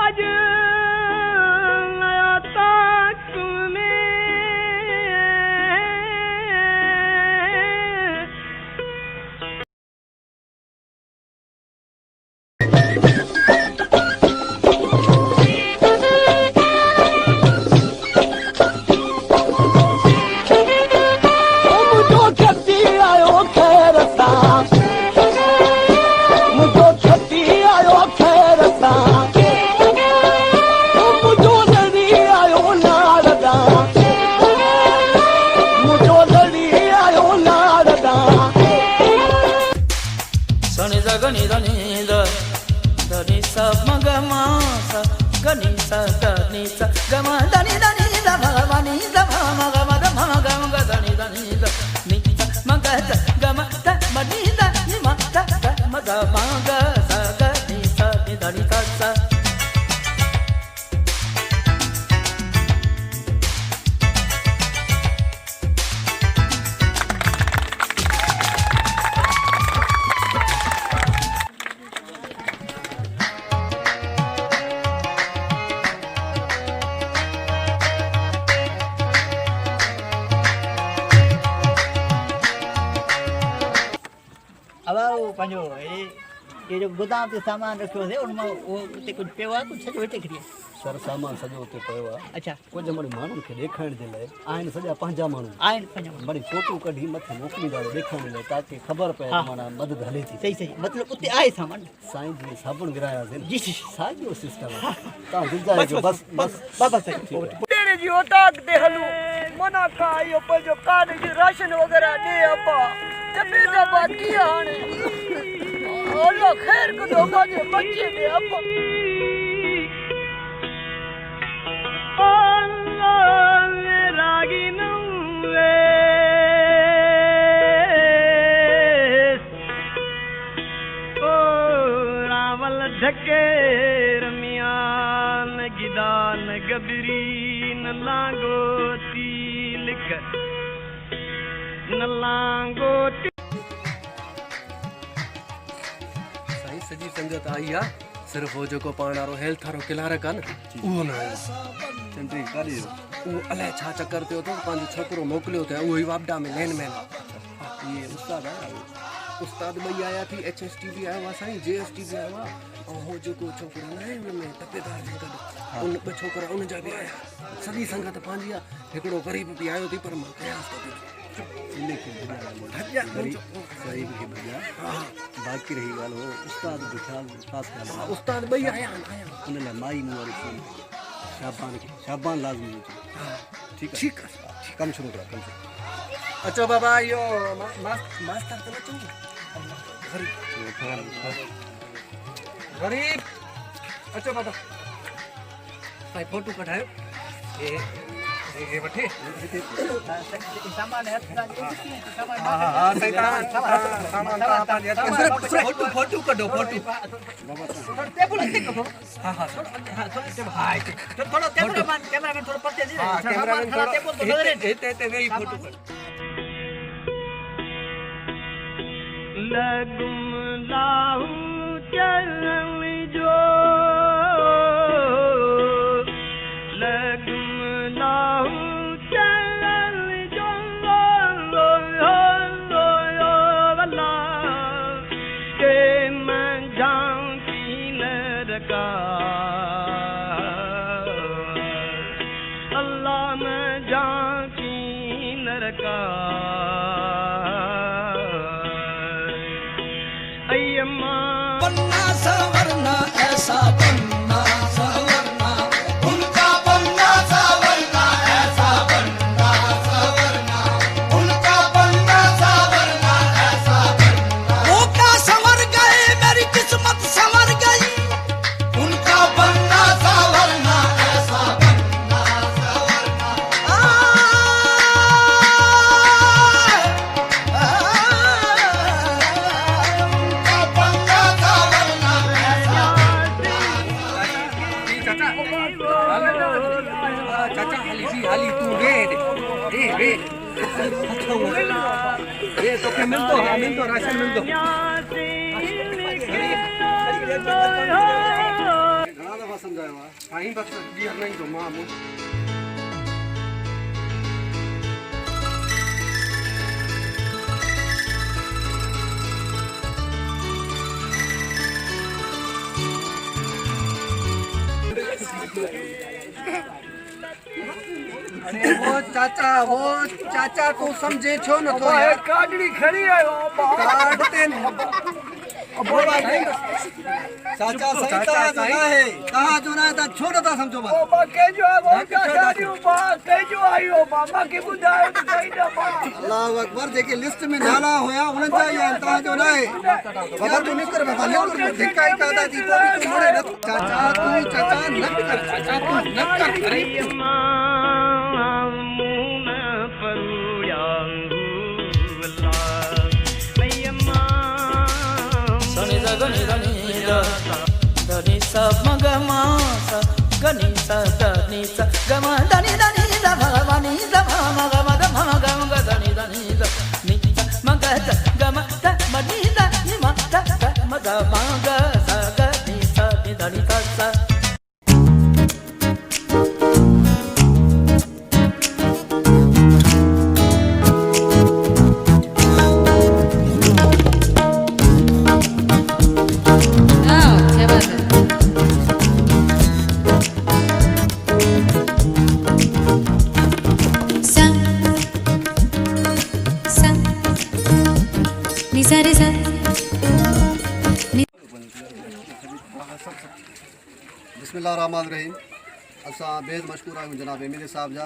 आज नया तक में ये जो गोदाम से सामान रखो है उनमें वो ते कुछ पेवा कुछ सजो हिते करिए सर सामान सजो उते पियो आहे। अच्छा कुछ माण्हू माण्हुनि खे ॾेखारण जे लाइ आहिनि सॼा पंहिंजा माण्हू आहिनि पंहिंजा माण्हू वरी फोटो कढी मथे मोकिलींदा ॾेखारण लाइ ताकी ख़बर पए माना मदद हले थी। सही सही मतलब उते आहे सामान साईं जी साबुण विरायासीं जी जी साॻियो सिस्टम आहे तव्हां दिलजाए जो बस बस बाबा सही तेरे जी ओताक दे हलू मना का यो पर जो कान जी राशन वगैरह दे अपा तबे दा बाकी आने अल्लाह खैर को धोखा दे बच्चे दे अपा अल्लाह रागी नवे ओ रावल ढके रमियान गिदान गबरीन लांगो तिल कर न लांगो साईं सजी संगत आई आ सिर्फ वो जो को पाण वारो हेल्थ वारो किलारक आ न उहो न आयो चंद्री काली उहो अलाए छा चक्कर थियो तो पंहिंजो छोकिरो मोकिलियो त उहो ई वापडा में लेन में ये उस्ताद आहे उस्ताद ॿई आया थी HST बि आयो आहे साईं JST बि आयो आहे ऐं हो जेको छोकिरो न आहे हुनमें टपेदार जे गॾु उन ॿ छोकिरा उनजा बि आया सॼी संगत पंहिंजी आहे हिकिड़ो ग़रीब बि आयो थी पर मां कयांसि थो सही खे भॼा बाक़ी रही ॻाल्हि हो उस्ताद जो ख़्यालु ख़ासि ख़्यालु उस्ताद ॿई आया उन लाइ माई मूं वरी फोन शाबान लाज़मी हुजे ठीकु आहे कमु शुरू कयो कमु शुरू अचो बाबा इहो मास्तर त न चऊं ग़रीब अचो बाबा भाई फोटो कढायो ए वठे सामान है सामान हां सही सामान फोटो कढो फोटो टेबल हिते कढो हां थोड़ा कैमरामैन थोड़ा परते दे कैमरामैन थोड़ा टेबल तो नजर हिते वेही फोटो कढो लगुम लाहू चलन जो लगुम लाहू चलन जो लो वल्ला के मैं जाऊं की लड़का अल्लाह मैं जाऊं की लड़का बनना सवरना ऐसा बनना सवरना उनका बनना सवरना ऐसा बनना सवरना उनका बनना सवरना ऐसा बनना वो क्या संवर गए मेरी किस्मत संवर गई उनका बनना सवरना ऐसा बनना सवरना चाचा हाली तू वे तो के मिल तो राशन मिल दो घणा दफ़ा समझायो आहे साईं बस ॾींहं न ईंदो मां वो चाचा तू समझे छो न तो अबा काडड़ी खड़ी आयो अबा काटते न चाचा सही तहां जो ना है तहां जो ना है ता छो नथा समझो बस अबा केजो आगो का सारियो बा केजो आयो मामा के बुधायो तो सही ना बा अल्लाह अकबर जेके लिस्ट में नाला होया उनन जा या तहां जो ना है बाबा तू निकर बाबा निकर धिकाई कादा दी तो तू मोड़े न चाचा तू चाचा न कर चाचा तू न कर अरे Dani sa magama sa gani sa dani sa gama dani dani da magani da magama da magama dani dani da ni maga da gama da mani da ni ma da magama ga sa gani sa ni dani sa sa बिस्मिल्लाहिर्रहमानिर्रहीम असां बेहद मशहूर आहियूं जनाब MLA साहब जा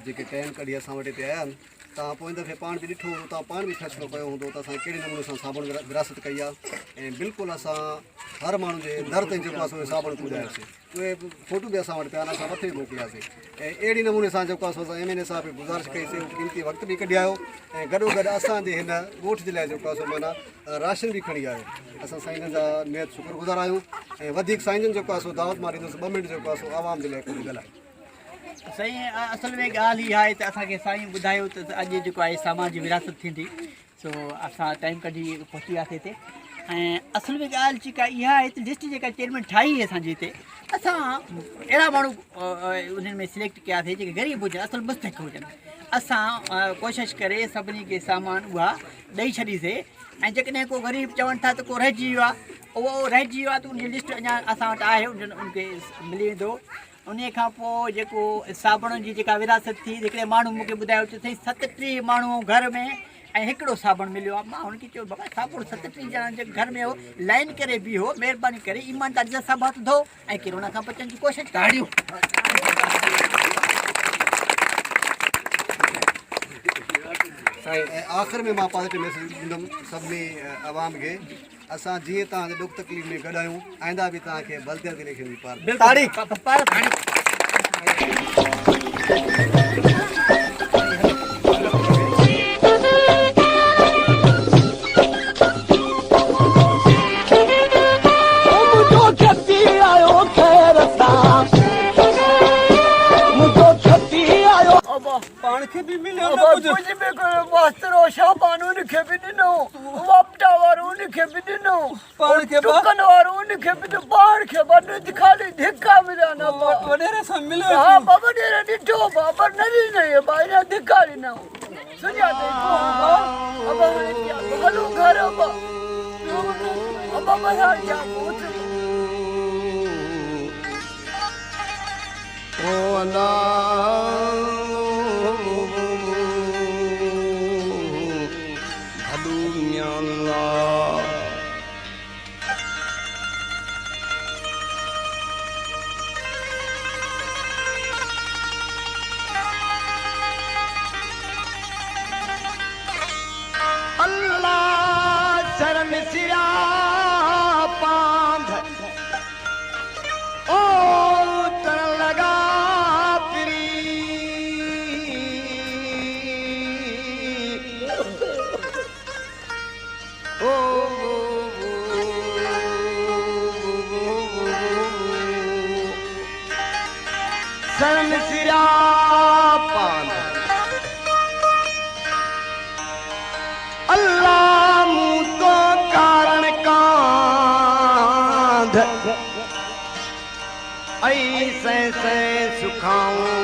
जेके tan कढी असां वटि हिते आया आहिनि तव्हां पोइ दफ़े पाण बि ॾिठो हूंदो तव्हां पाण बि फ़ैसिलो कयो हूंदो त असां कहिड़े नमूने सां साबुण विरासत कई आहे ऐं बिल्कुलु असां हर माण्हू जे दर ताईं जेको आहे सो साबुण पुॼायोसीं उहे फ़ोटू बि असां वटि पिया आहिनि असां मथे बि मोकिलियासीं ऐं अहिड़ी नमूने सां जेको आहे सो असां एमएलए साहब खे गुज़ारिश कईसीं क़ीमती वक़्तु बि कढी आयो ऐं गॾोगॾु असांजे हिन ॻोठ जे लाइ जेको आहे सो माना राशन बि खणी आयो असां साईं जा नियत शुक्रगुज़ार आहियूं ऐं वधीक साईं जन जेको आहे सो दावत मां ॾींदुसि 2 मिंट जेको आहे सो आवाम जे लाइ कुझु ॻाल्हाए साईं असल में ॻाल्हि इहा आहे त असांखे साईं ॿुधायो त अॼु जेको आहे सामान जी विरासत थींदी सो असां टाइम कढी पहुची वियासीं हिते ऐं असल में ॻाल्हि जेका इहा आहे त लिस्ट जेका चेयरमैन ठाही असांजे हिते असां अहिड़ा माण्हू उन्हनि में सिलेक्ट कयासीं जेके ग़रीब हुजनि असल मुस्तक हुजनि असां कोशिशि करे सभिनी खे सामान उहा ॾेई छॾीसीं ऐं जेकॾहिं को ग़रीब चवनि था त को रहिजी वियो आहे उहो रहिजी वियो आहे त उनजी लिस्ट अञा असां वटि आहे उनखे मिली वेंदो उन खां पोइ जेको साबुण जी जेका विरासत थी हिकिड़े माण्हू मूंखे ॿुधायो त साईं 37 माण्हू घर में ऐं हिकिड़ो साबुण मिलियो आहे मां हुनखे चयो बाबा साबुण 37 ॼणा जे घर में हो लाइन करे बीहो महिरबानी करे ईमानदारी सां सभु हथ धो ऐं केरु हुन खां बचण जी कोशिशि काढ़ियूं ऐं आख़िर में मां पॉज़िटिव मैसेज ॾींदुमि सभिनी आवाम खे असां जीअं तव्हांजे ॾुख तकलीफ़ में गॾु आहियूं आईंदा बि तव्हांखे बल्दिया ज़िले खे पार पाण खे बि मिलियो न कुझु बि कयो मास्तरो शाबान उनखे बि ॾिनो वापटा वारो उनखे बि ॾिनो पाण खे टुकन वारो उनखे बि ॾिनो पाण खे बन खाली धिका मिलिया न वॾेरे सां मिलियो हा बाबा ॾेरे ॾिठो बाबा न ॾिनो भाई धिका ॾिनो सुञाते अब हलो घर अब मज़ा जा ओ अल्लाह से सुखाऊं